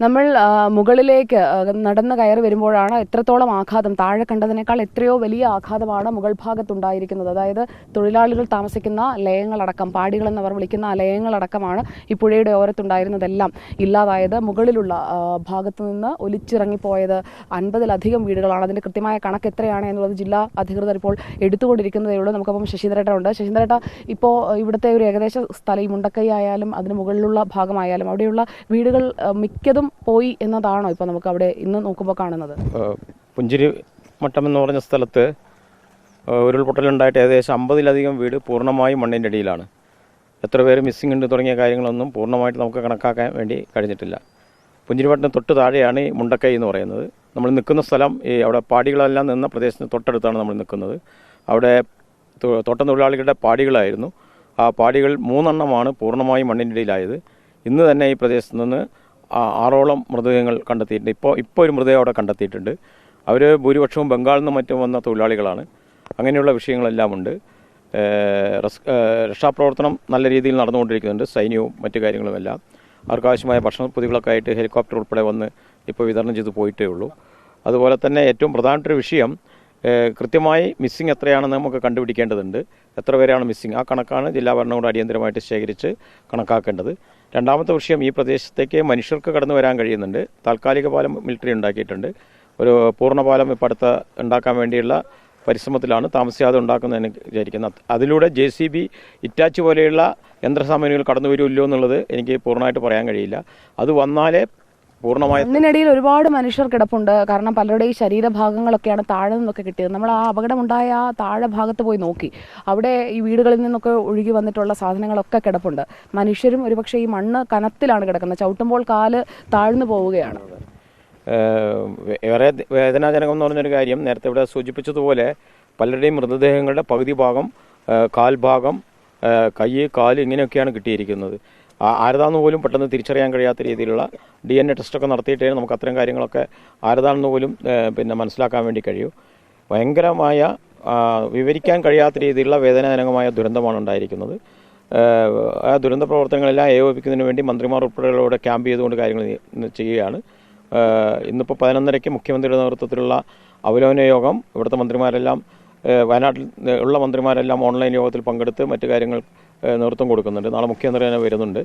നമ്മൾ മുകളിലേക്ക് നടന്ന് കയറി വരുമ്പോഴാണ് എത്രത്തോളം ആഘാതം താഴെ കണ്ടതിനേക്കാൾ എത്രയോ വലിയ ആഘാതമാണ് മുകൾ ഭാഗത്തുണ്ടായിരിക്കുന്നത്. അതായത് തൊഴിലാളികൾ താമസിക്കുന്ന ലയങ്ങളടക്കം പാടികളെന്നവർ വിളിക്കുന്ന ആ ലയങ്ങളടക്കമാണ് ഈ പുഴയുടെ ഓരത്തുണ്ടായിരുന്നതെല്ലാം ഇല്ലാതായത്. മുകളിലുള്ള ഭാഗത്തു നിന്ന് ഒലിച്ചിറങ്ങിപ്പോയത് 50-ലധികം വീടുകളാണ്. അതിൻ്റെ കൃത്യമായ കണക്ക് എത്രയാണ് എന്നുള്ളത് ജില്ലാ അധികൃതർ ഇപ്പോൾ എടുത്തുകൊണ്ടിരിക്കുന്നതേ ഉള്ളൂ. നമുക്കപ്പം ശശീന്ദ്രേട്ട ഉണ്ട്. ശശീന്ദ്രേട്ട, ഇപ്പോൾ ഇവിടുത്തെ ഒരു ഏകദേശ സ്ഥലം, ഈ മുണ്ടക്കൈ ആയാലും അതിന് മുകളിലുള്ള ഭാഗമായാലും അവിടെയുള്ള വീടുകൾ മിക്കതും പോയി എന്നതാണോ ഇപ്പോൾ നമുക്ക് അവിടെ ഇന്ന് നോക്കുമ്പോൾ കാണുന്നത്? പുഞ്ചിരി മട്ടം എന്ന് പറഞ്ഞ സ്ഥലത്ത് ഉരുൾപൊട്ടലുണ്ടായിട്ട് ഏകദേശം 50-ലധികം വീട് പൂർണ്ണമായും മണ്ണിൻ്റെ അടിയിലാണ്. എത്ര പേര് മിസ്സിംഗ് ഉണ്ട് തുടങ്ങിയ കാര്യങ്ങളൊന്നും പൂർണ്ണമായിട്ട് നമുക്ക് കണക്കാക്കാൻ വേണ്ടി കഴിഞ്ഞിട്ടില്ല. പുഞ്ചിരിപട്ടണം തൊട്ട് താഴെയാണ് ഈ മുണ്ടക്കൈ എന്ന് പറയുന്നത്. നമ്മൾ നിൽക്കുന്ന സ്ഥലം ഈ അവിടെ പാടികളെല്ലാം നിന്ന പ്രദേശത്തിന് തൊട്ടടുത്താണ് നമ്മൾ നിൽക്കുന്നത്. അവിടെ തോട്ടം തൊഴിലാളികളുടെ പാടികളായിരുന്നു. ആ പാടികൾ 3 എണ്ണമാണ് പൂർണ്ണമായും മണ്ണിൻ്റെ ഇടയിലായത്. ഇന്ന് തന്നെ ഈ പ്രദേശത്ത് നിന്ന് 6ഓളം മൃതദേഹങ്ങൾ കണ്ടെത്തിയിട്ടുണ്ട്. ഇപ്പോൾ ഒരു മൃതദേഹം അവിടെ കണ്ടെത്തിയിട്ടുണ്ട്. അവർ ഭൂരിപക്ഷവും ബംഗാളിൽ നിന്നും മറ്റും വന്ന തൊഴിലാളികളാണ്. അങ്ങനെയുള്ള വിഷയങ്ങളെല്ലാം ഉണ്ട്. രക്ഷാപ്രവർത്തനം നല്ല രീതിയിൽ നടന്നുകൊണ്ടിരിക്കുന്നുണ്ട്. സൈന്യവും മറ്റു കാര്യങ്ങളുമെല്ലാം അവർക്കാവശ്യമായ ഭക്ഷണപ്പൊതികളൊക്കെ ആയിട്ട് ഹെലികോപ്റ്റർ ഉൾപ്പെടെ വന്ന് ഇപ്പോൾ വിതരണം ചെയ്ത് പോയിട്ടേ ഉള്ളൂ. അതുപോലെ തന്നെ ഏറ്റവും പ്രധാനപ്പെട്ട വിഷയം, കൃത്യമായി മിസ്സിംഗ് എത്രയാണെന്ന് നമുക്ക് കണ്ടുപിടിക്കേണ്ടതുണ്ട്. എത്ര പേരാണ് മിസ്സിംഗ്, ആ കണക്കാണ് ജില്ലാ ഭരണകൂടം അടിയന്തരമായിട്ട് ശേഖരിച്ച് കണക്കാക്കേണ്ടത്. രണ്ടാമത്തെ വിഷയം, ഈ പ്രദേശത്തേക്ക് മനുഷ്യർക്ക് കടന്നു വരാൻ കഴിയുന്നുണ്ട്. താൽക്കാലിക പാലം മിലിറ്ററി ഉണ്ടാക്കിയിട്ടുണ്ട്. ഒരു പൂർണ്ണ പാലം ഇപ്പോൾ അടുത്ത ഉണ്ടാക്കാൻ വേണ്ടിയുള്ള പരിശ്രമത്തിലാണ്. താമസിയാതെ ഉണ്ടാക്കുന്നതെന്ന് വിചാരിക്കുന്നത്. അതിലൂടെ JCB, ഇറ്റാച്ച് പോലെയുള്ള യന്ത്രസാമഗ്രികൾ കടന്നു വരുമല്ലോ എന്നുള്ളത് എനിക്ക് പൂർണ്ണമായിട്ട് പറയാൻ കഴിയില്ല. അത് വന്നാലേ പൂർണ്ണമായി. ഇതിനിടയിൽ ഒരുപാട് മനുഷ്യർ കിടപ്പുണ്ട്. കാരണം പലരുടെയും ശരീരഭാഗങ്ങളൊക്കെയാണ് താഴെ നിന്നൊക്കെ കിട്ടിയത്. നമ്മൾ ആ അപകടമുണ്ടായ ആ താഴെ ഭാഗത്ത് പോയി നോക്കി. അവിടെ ഈ വീടുകളിൽ നിന്നൊക്കെ ഒഴുകി വന്നിട്ടുള്ള സാധനങ്ങളൊക്കെ കിടപ്പുണ്ട്. മനുഷ്യരും ഒരുപക്ഷെ ഈ മണ്ണ് കനത്തിലാണ് കിടക്കുന്നത്. ചവിട്ടുമ്പോൾ കാല് താഴ്ന്നു പോവുകയാണ്. ഏറെ വേദനാജനകം എന്ന് പറഞ്ഞൊരു കാര്യം, നേരത്തെ ഇവിടെ സൂചിപ്പിച്ചതുപോലെ പലരുടെയും മൃതദേഹങ്ങളുടെ പകുതി ഭാഗം, കാൽഭാഗം, കൈ, കാല് ഇങ്ങനെയൊക്കെയാണ് കിട്ടിയിരിക്കുന്നത്. ആരതാണെന്ന് പോലും പെട്ടെന്ന് തിരിച്ചറിയാൻ കഴിയാത്ത രീതിയിലുള്ള DNA ടെസ്റ്റൊക്കെ നടത്തിയിട്ടേ നമുക്ക് അത്തരം കാര്യങ്ങളൊക്കെ ആരതാണെന്ന് പോലും മനസ്സിലാക്കാൻ വേണ്ടി കഴിയൂ. ഭയങ്കരമായ വിവരിക്കാൻ കഴിയാത്ത രീതിയിലുള്ള വേദനാജനകമായ ദുരന്തമാണ് ഉണ്ടായിരിക്കുന്നത്. ആ ദുരന്ത പ്രവർത്തനങ്ങളെല്ലാം ഏകോപിപ്പിക്കുന്നതിന് വേണ്ടി മന്ത്രിമാർ ഉൾപ്പെടെയുള്ളവരുടെ ക്യാമ്പ് ചെയ്തുകൊണ്ട് കാര്യങ്ങൾ ചെയ്യുകയാണ്. ഇന്നിപ്പോൾ 11:30 മുഖ്യമന്ത്രിയുടെ നേതൃത്വത്തിലുള്ള അവലോകന യോഗം, ഇവിടുത്തെ മന്ത്രിമാരെല്ലാം, വയനാട്ടിൽ ഉള്ള മന്ത്രിമാരെല്ലാം ഓൺലൈൻ യോഗത്തിൽ പങ്കെടുത്ത് മറ്റു കാര്യങ്ങൾ നേതൃത്വം കൊടുക്കുന്നുണ്ട്. നാളെ മുഖ്യമന്ത്രി തന്നെ വരുന്നുണ്ട്.